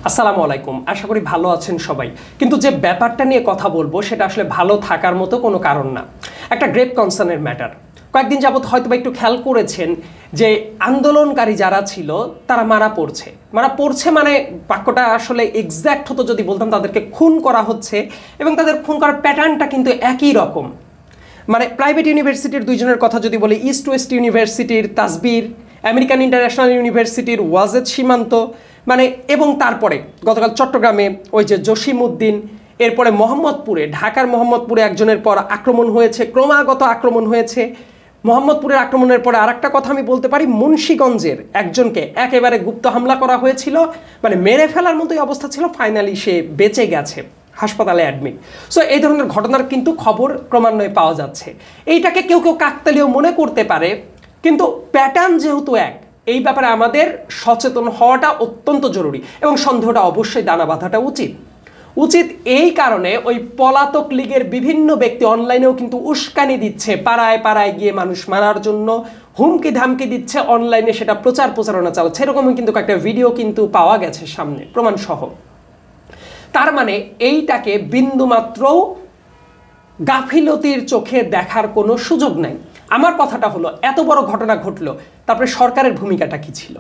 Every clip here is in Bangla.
আসসালামু আলাইকুম। আশা করি ভালো আছেন সবাই। কিন্তু যে ব্যাপারটা নিয়ে কথা বলবো সেটা আসলে ভালো থাকার মতো কোনো কারণ না। একটা গ্রেভ কনসার্নের ম্যাটার। কয়েকদিন যাবত হয়তো একটু খেয়াল করেছেন যে আন্দোলনকারী যারা ছিল তারা মারা পড়ছে মানে বাক্যটা আসলে এক্স্যাক্ট হতো যদি বলতাম তাদেরকে খুন করা হচ্ছে, এবং তাদের খুন করার প্যাটার্নটা কিন্তু একই রকম। মানে প্রাইভেট ইউনিভার্সিটির দুইজনের কথা যদি বলি, ইস্ট ওয়েস্ট ইউনিভার্সিটির তাসবির, আমেরিকান ইন্টারন্যাশনাল ইউনিভার্সিটির ওয়াজেদ সীমান্ত, মানে এবং তারপরে গতকাল চট্টগ্রামে ওই যে জসিম উদ্দিন, এরপরে মোহাম্মদপুরে, ঢাকার মোহাম্মদপুরে একজনের পর আক্রমণ হয়েছে, ক্রমাগত আক্রমণ হয়েছে। মোহাম্মদপুরের আক্রমণের পরে আরেকটা কথা আমি বলতে পারি, মুন্সিগঞ্জের একজনকে একেবারে গুপ্ত হামলা করা হয়েছিল, মানে মেরে ফেলার মতোই অবস্থা ছিল, ফাইনালি সে বেঁচে গেছে, হাসপাতালে অ্যাডমিট। সো এই ধরনের ঘটনার কিন্তু খবর ক্রমান্বয়ে পাওয়া যাচ্ছে। এইটাকে কেউ কেউ কাকতালীয় মনে করতে পারে, কিন্তু প্যাটার্ন যেহেতু এক, এই ব্যাপারে আমাদের সচেতন হওয়াটা অত্যন্ত জরুরি, এবং সন্দেহটা অবশ্যই দানা বাঁধাটা উচিত এই কারণে ওই পলাতক লীগের বিভিন্ন ব্যক্তি অনলাইনেও কিন্তু উস্কানি দিচ্ছে, পাড়ায় পাড়ায় গিয়ে মানুষ মারার জন্য হুমকি ধামকি দিচ্ছে, অনলাইনে সেটা প্রচারণা চালাচ্ছে। এরকমই কিন্তু কয়েকটা ভিডিও কিন্তু পাওয়া গেছে সামনে প্রমাণ সহ। তার মানে এইটাকে বিন্দুমাত্রও গাফিলতির চোখে দেখার কোনো সুযোগ নাই। আমার কথাটা হলো, এত বড় ঘটনা ঘটলো, তারপরে সরকারের ভূমিকাটা কি ছিল?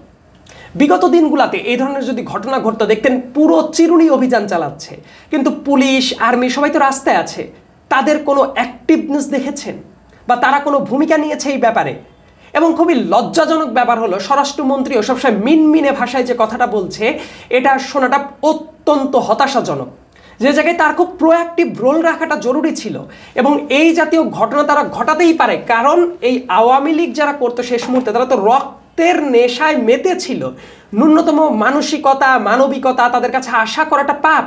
বিগত দিনগুলোতে এই ধরনের যদি ঘটনা ঘটতো দেখতেন পুরো চিরুনি অভিযান চালাচ্ছে, কিন্তু পুলিশ, আর্মি সবাই তো রাস্তায় আছে, তাদের কোনো অ্যাক্টিভনেস দেখেছেন বা তারা কোনো ভূমিকা নিয়েছে এই ব্যাপারে? এবং খুবই লজ্জাজনক ব্যাপার হলো, স্বরাষ্ট্রমন্ত্রীও সবসময় মিনমিনে ভাষায় যে কথাটা বলছে, এটা শোনাটা অত্যন্ত হতাশাজনক। যে জায়গায় তার খুব প্রোঅ্যাক্টিভ রোল রাখাটা জরুরি ছিল, এবং এই জাতীয় ঘটনা তারা ঘটাতেই পারে, কারণ এই আওয়ামী লীগ যারা করতো শেষ মুহূর্তে, তারা তো রক্তের নেশায় মেতেছিল। ন্যূনতম মানসিকতা, মানবিকতা তাদের কাছে আশা করাটা পাপ।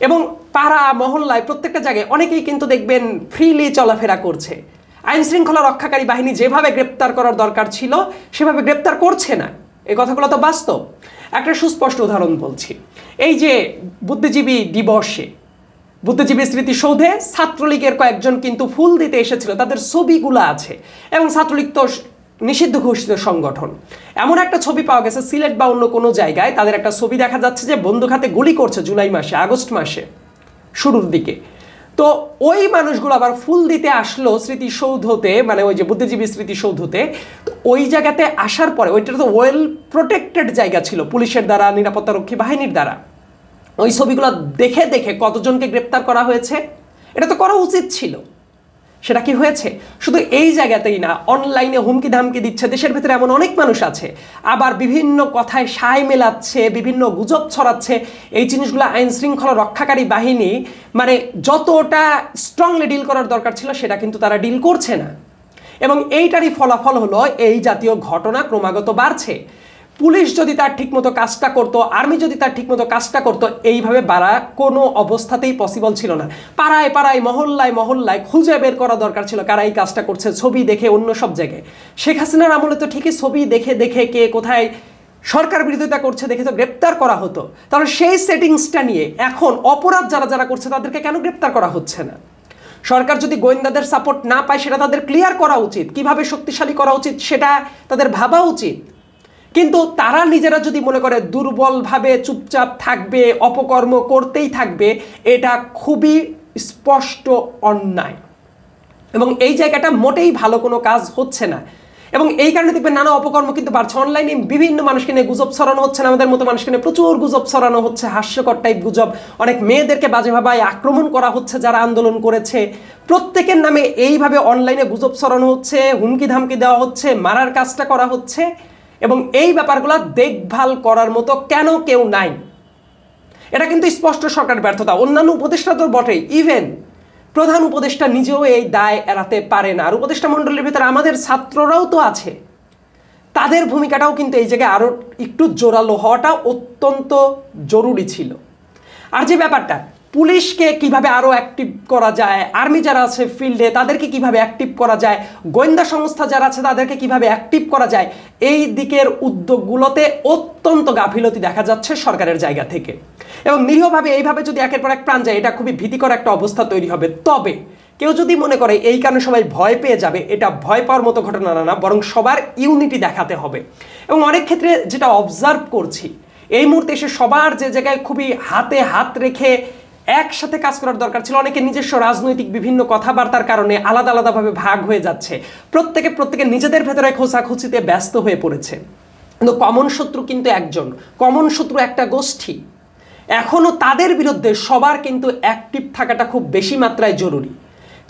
এবং পাড়া মহল্লায় প্রত্যেকটা জায়গায় অনেকেই কিন্তু দেখবেন ফ্রিলি চলাফেরা করছে। আইন শৃঙ্খলা রক্ষাকারী বাহিনী যেভাবে গ্রেপ্তার করার দরকার ছিল সেভাবে গ্রেপ্তার করছে না। এই কথাগুলো তো বাস্তব। একটা সুস্পষ্ট উদাহরণ বলছি, এই যে বুদ্ধিজীবী দিবসে বুদ্ধিজীবী স্মৃতিসৌধে ছাত্রলীগের কয়েকজন কিন্তু ফুল দিতে এসেছিল, তাদের ছবিগুলো আছে, এবং ছাত্রলীগ তো নিষিদ্ধ ঘোষিত সংগঠন। এমন একটা ছবি পাওয়া গেছে সিলেট বা অন্য কোনো জায়গায়, তাদের একটা ছবি দেখা যাচ্ছে যে বন্দুক হাতে গুলি করছে জুলাই মাসে, আগস্ট মাসে শুরুর দিকে। তো ওই মানুষগুলো আবার ফুল দিতে আসলো স্মৃতিসৌধতে, মানে ওই যে বুদ্ধিজীবী স্মৃতিসৌধতে। তো ওই জায়গাতে আসার পরে, ওইটা তো ওয়েল প্রোটেক্টেড জায়গা ছিল পুলিশের দ্বারা, নিরাপত্তারক্ষী বাহিনীর দ্বারা। ওই ছবিগুলো দেখে দেখে কতজনকে গ্রেপ্তার করা হয়েছে? এটা তো করা উচিত ছিল। সেটা কি হয়েছে? শুধু এই জায়গাতেই না, অনলাইনে হুমকি ধামকি দিচ্ছে, দেশের ভেতরে এমন অনেক মানুষ আছে, আবার বিভিন্ন কথায় সায় মেলাচ্ছে, বিভিন্ন গুজব ছড়াচ্ছে। এই জিনিসগুলো আইন শৃঙ্খলা রক্ষাকারী বাহিনী মানে যতটা স্ট্রংলি ডিল করার দরকার ছিল সেটা কিন্তু তারা ডিল করছে না, এবং এইটারই ফলাফল হলো এই জাতীয় ঘটনা ক্রমাগত বাড়ছে। পুলিশ যদি তার ঠিকমতো কাজটা করতো, আর্মি যদি তার ঠিকমতো কাজটা করতো, এইভাবে বাড়া কোনো অবস্থাতেই পসিবল ছিল না। পাড়ায় পাড়ায়, মহল্লায় মহল্লায় খুঁজে বের করা দরকার ছিল কারা এই কাজটা করছে, ছবি দেখে অন্য সব জায়গায়। শেখ হাসিনার আমলে তো ঠিকই ছবি দেখে দেখে কে কোথায় সরকার বিরোধিতা করছে দেখে তো গ্রেপ্তার করা হতো। তাহলে সেই সেটিংসটা নিয়ে এখন অপরাধ যারা যারা করছে তাদেরকে কেন গ্রেপ্তার করা হচ্ছে না? সরকার যদি গোয়েন্দাদের সাপোর্ট না পায় সেটা তাদের ক্লিয়ার করা উচিত, কিভাবে শক্তিশালী করা উচিত সেটা তাদের ভাবা উচিত। কিন্তু তারা নিজেরা যদি মনে করে দুর্বলভাবে চুপচাপ থাকবে, অপকর্ম করতেই থাকবে, এটা খুবই স্পষ্ট অন্যায়, এবং এই জায়গাটা মোটেই ভালো কোনো কাজ হচ্ছে না। এবং এই কারণে দেখবেন নানা অপকর্ম কিন্তু বাড়ছে। অনলাইনে বিভিন্ন মানুষকে নিয়ে গুজব ছড়ানো হচ্ছে না, আমাদের মতো মানুষকে নিয়ে প্রচুর গুজব ছড়ানো হচ্ছে, হাস্যকর টাইপ গুজব। অনেক মেয়েদেরকে বাজে ভাবে আক্রমণ করা হচ্ছে যারা আন্দোলন করেছে। প্রত্যেকের নামে এইভাবে অনলাইনে গুজব ছড়ানো হচ্ছে, হুমকি ধামকি দেওয়া হচ্ছে, মারার কাজটা করা হচ্ছে, এবং এই ব্যাপারগুলো দেখভাল করার মতো কেন কেউ নাই? এটা কিন্তু স্পষ্ট সরকারের ব্যর্থতা। অন্যান্য উপদেষ্টা তো বটেই, ইভেন প্রধান উপদেষ্টা নিজেও এই দায় এড়াতে পারে না। আর উপদেষ্টা মণ্ডলীর ভিতরে আমাদের ছাত্ররাও তো আছে, তাদের ভূমিকাটাও কিন্তু এই জায়গায় আরও একটু জোরালো হওয়াটা অত্যন্ত জরুরি ছিল। আর যে ব্যাপারটা, পুলিশকে কিভাবে আরও অ্যাক্টিভ করা যায়, আর্মি যারা আছে ফিল্ডে তাদেরকে কিভাবে অ্যাক্টিভ করা যায়, গোয়েন্দা সংস্থা যারা আছে তাদেরকে কিভাবে অ্যাক্টিভ করা যায়, এই দিকের উদ্যোগগুলোতে অত্যন্ত গাফিলতি দেখা যাচ্ছে সরকারের জায়গা থেকে। এবং নিরীহভাবে এইভাবে যদি একের পর এক প্রাণ যায়, এটা খুবই ভীতিকর একটা অবস্থা তৈরি হবে। তবে কেউ যদি মনে করে এই কারণে সবাই ভয় পেয়ে যাবে, এটা ভয় পাওয়ার মতো ঘটনা না, বরং সবার ইউনিটি দেখাতে হবে। এবং অনেক ক্ষেত্রে যেটা অবজার্ভ করছি, এই মুহূর্তে এসে সবার যে জায়গায় খুবই হাতে হাত রেখে একসাথে কাজ করার দরকার ছিল, অনেকে নিজস্ব রাজনৈতিক বিভিন্ন কথাবার্তার কারণে আলাদা আলাদাভাবে ভাগ হয়ে যাচ্ছে, প্রত্যেকে নিজেদের ভেতরে খোঁচাখুচিতে ব্যস্ত হয়ে পড়েছে। কিন্তু কমন শত্রু কিন্তু একজন, কমন শত্রু একটা গোষ্ঠী। এখনও তাদের বিরুদ্ধে সবার কিন্তু অ্যাক্টিভ থাকাটা খুব বেশি মাত্রায় জরুরি,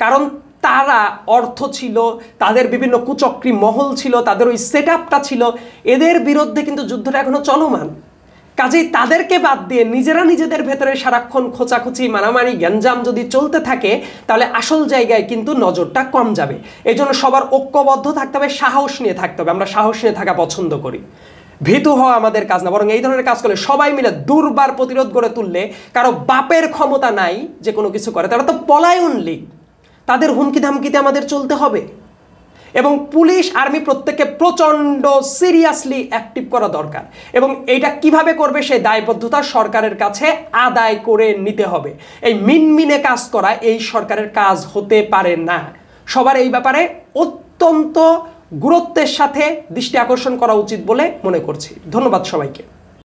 কারণ তারা অর্থ ছিল, তাদের বিভিন্ন কুচক্রী মহল ছিল, তাদের ওই সেট আপটা ছিল, এদের বিরুদ্ধে কিন্তু যুদ্ধটা এখনো চলমান। কাজেই তাদেরকে বাদ দিয়ে নিজেরা নিজেদের ভেতরে সারাক্ষণ খোঁচাখুচি মারামারি গ্যাঞ্জাম যদি চলতে থাকে, তাহলে আসল জায়গায় কিন্তু নজরটা কম যাবে। এই জন্য সবার ঐক্যবদ্ধ থাকতে হবে, সাহস নিয়ে থাকতে হবে। আমরা সাহস নিয়ে থাকা পছন্দ করি। ভীতু হওয়া আমাদের কাজ না, বরং এই ধরনের কাজ করলে সবাই মিলে দুর্বার প্রতিরোধ গড়ে তুললে, কারো বাপের ক্ষমতা নাই যে কোনো কিছু করে, তারা তো পলায়ন লীগ, তাদের হুমকি ধামকিতে আমাদের চলতে হবে। এবং পুলিশ আর্মি প্রত্যেককে প্রচণ্ড সিরিয়াসলি অ্যাক্টিভ করা দরকার, এবং এইটা কিভাবে করবে সেই দায়বদ্ধতা সরকারের কাছে আদায় করে নিতে হবে। এই মিনমিনে কাজ করা এই সরকারের কাজ হতে পারে না। সবার এই ব্যাপারে অত্যন্ত গুরুত্বের সাথে দৃষ্টি আকর্ষণ করা উচিত বলে মনে করছি। ধন্যবাদ সবাইকে।